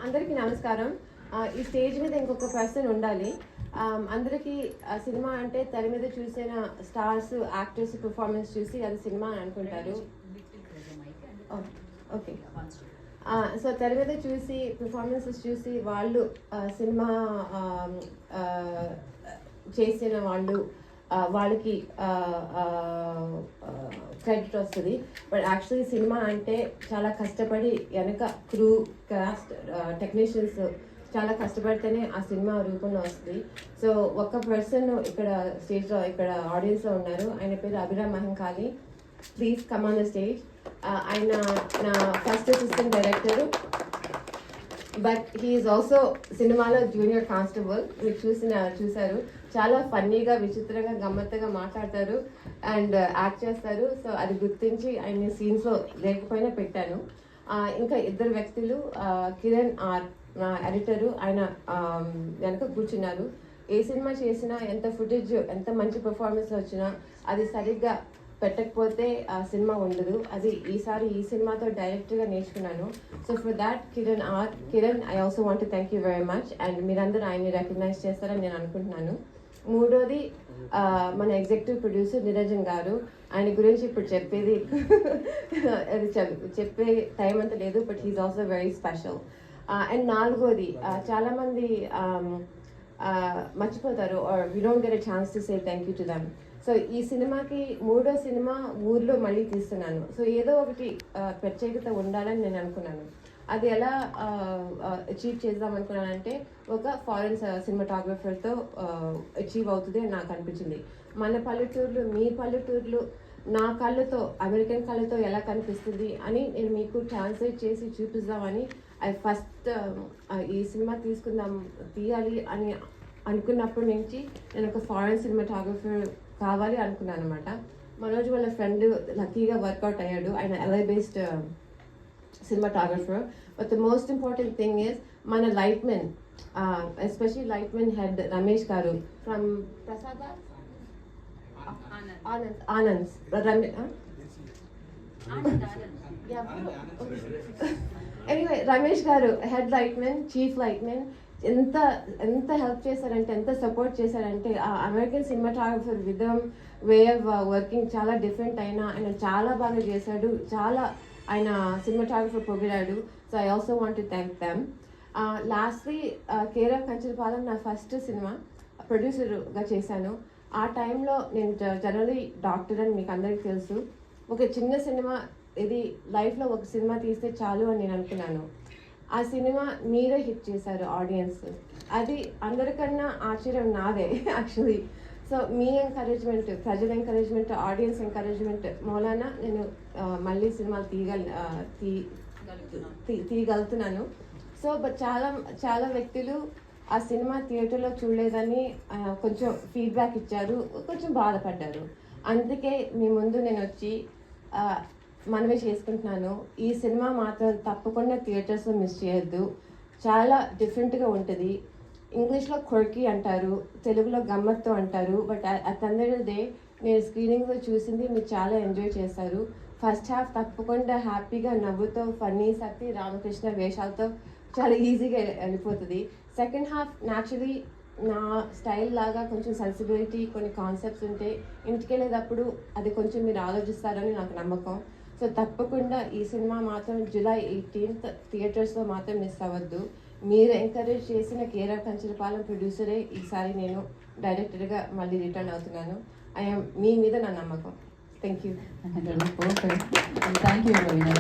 అందరికీ నమస్కారం. ఈ స్టేజ్ మీద ఇంకొక పర్సన్ ఉండాలి. అందరికీ సినిమా అంటే తెర మీద చూసిన స్టార్స్, యాక్టర్స్ పర్ఫార్మెన్స్ చూసి అది సినిమా అని అనుకుంటారు. ఓకే. సో తెర మీద చూసి పర్ఫార్మెన్సెస్ చూసి వాళ్ళు సినిమా చేసిన వాళ్ళకి క్రెడిట్ వస్తుంది. బట్ యాక్చువల్లీ సినిమా అంటే చాలా కష్టపడి వెనక క్రూ, కాస్ట్, టెక్నీషియన్స్ చాలా కష్టపడితేనే ఆ సినిమా రూపంలో వస్తుంది. సో ఒక పర్సన్ ఇక్కడ స్టేజ్లో, ఇక్కడ ఆడియన్స్లో ఉన్నారు. ఆయన పేరు Abhiram Mahankali. Please come on the stage. ఆయన నా first assistant director, but he's also సినిమాలో జూనియర్ కానిస్టేబుల్. మీరు చూశారు. చాలా ఫన్నీగా, విచిత్రంగా, గమ్మత్తుగా మాట్లాడతారు అండ్ యాక్ట్ చేస్తారు. సో అది గుర్తించి ఆయన సీన్స్లో లేకపోయినా పెట్టాను. ఇంకా ఇద్దరు వ్యక్తులు, కిరణ్ ఆర్ నా ఎడిటరు, ఆయన వెనక కూర్చున్నారు. ఏ సినిమా చేసినా, ఎంత ఫుటేజ్, ఎంత మంచి పర్ఫార్మెన్స్ వచ్చినా అది సరిగ్గా పెట్టకపోతే ఆ సినిమా ఉండదు. అది ఈసారి ఈ సినిమాతో డైరెక్ట్గా నేర్చుకున్నాను. So for that Kiran I also want to thank you very much. And మీరందరూ ఆయన్ని రికగ్నైజ్ చేస్తారని నేను అనుకుంటున్నాను. మూడోది మన ఎగ్జిక్యూటివ్ ప్రొడ్యూసర్ నిరంజన్ గారు. ఆయన గురించి ఇప్పుడు చెప్పే టైం అంతా లేదు, but he's also very special. And నాలుగోది, చాలామంది మర్చిపోతారు, or we don't get a chance to say thank you to them. So ఈ సినిమాకి మూడో సినిమా ఊర్లో మళ్ళీ తీస్తున్నాను. సో ఏదో ఒకటి ప్రత్యేకత ఉండాలని నేను అనుకున్నాను. అది ఎలా అచీవ్ చేద్దాం అనుకున్నానంటే, ఒక ఫారెన్ సినిమాటోగ్రఫర్తో అచీవ్ అవుతుంది అని నాకు అనిపించింది. మన పల్లెటూర్లు, మీ పల్లెటూర్లు నా కళ్ళతో, అమెరికన్ కళ్ళతో ఎలా కనిపిస్తుంది అని నేను మీకు ట్రాన్స్లేట్ చేసి చూపిద్దామని ఫస్ట్ ఈ సినిమా తీయాలి అని అనుకున్నప్పటి నుంచి నేను ఒక ఫారెన్ సినిమాటోగ్రఫర్ కావాలి అనుకున్నాను అనమాట. మనోజ్ వాళ్ళ ఫ్రెండ్ లక్కీగా వర్కౌట్ అయ్యాడు. ఆయన LA based cinematographer. But the most important thing is mana lightman, especially lightman head Ramesh garu from Prasada Anand anyway, Ramesh garu head lightman, chief lightman, ఎంత హెల్ప్ చేశారంటే, ఎంత సపోర్ట్ చేశారంటే, ఆ అమెరికన్ సినిమాటోగ్రఫర్ విధం, way of working చాలా different అయినా ఆయన చాలా బాగా చేశాడు. చాలా ఆయన సినిమాటోగ్రఫర్ పొగిడాడు. So I also want to thank them. Lastly care of Kancharapalem నా ఫస్ట్ సినిమా ప్రొడ్యూసర్గా చేశాను. ఆ టైంలో నేను జనరలీ డాక్టర్ అని మీకు అందరికీ తెలుసు. ఒక చిన్న సినిమా, ఇది లైఫ్లో ఒక సినిమా తీస్తే చాలు అని నేను అనుకున్నాను. ఆ సినిమా మీరే హిట్ చేశారు ఆడియన్స్. అది అందరికన్నా ఆశ్చర్యం నాదే యాక్చువల్లీ. సో మీ ఎంకరేజ్మెంట్, ప్రజల ఎంకరేజ్మెంట్, ఆడియన్స్ ఎంకరేజ్మెంట్ మూలాన నేను మళ్ళీ సినిమాలు తీయగలుగుతున్నాను. సో బట్ చాలా వ్యక్తులు ఆ సినిమా థియేటర్లో చూడలేదని కొంచెం ఫీడ్బ్యాక్ ఇచ్చారు, కొంచెం బాధపడ్డారు. అందుకే మీ ముందు నేను వచ్చి మనమే చేసుకుంటున్నాను. ఈ సినిమా మాత్రం తప్పకుండా థియేటర్స్లో మిస్ చేయొద్దు. చాలా డిఫరెంట్గా ఉంటుంది. ఇంగ్లీష్లో క్వర్కీ అంటారు, తెలుగులో గమ్మత్తు అంటారు. But at the end of the day నేను స్క్రీనింగ్లో చూసింది మీరు చాలా ఎంజాయ్ చేస్తారు. ఫస్ట్ హాఫ్ తప్పకుండా హ్యాపీగా నవ్వుతో, ఫన్నీ, సత్తి రామకృష్ణ వేషాలతో చాలా ఈజీగా వెళ్ళిపోతుంది. సెకండ్ హాఫ్ న్యాచురలీ నా స్టైల్ లాగా కొంచెం సెన్సిబిలిటీ, కొన్ని కాన్సెప్ట్స్ ఉంటే ఇంటికి వెళ్ళేటప్పుడు అది కొంచెం మీరు ఆలోచిస్తారని నాకు నమ్మకం. సో తప్పకుండా ఈ సినిమా మాత్రం July 18th థియేటర్స్లో మాత్రం మిస్ అవ్వద్దు. మీరు ఎంకరేజ్ చేసిన కేర్ ఆఫ్ కంచరపాలెం ప్రొడ్యూసరే ఈసారి నేను డైరెక్టర్గా మళ్ళీ రిటర్న్ అవుతున్నాను. మీ మీద నా నమ్మకం. Thank you.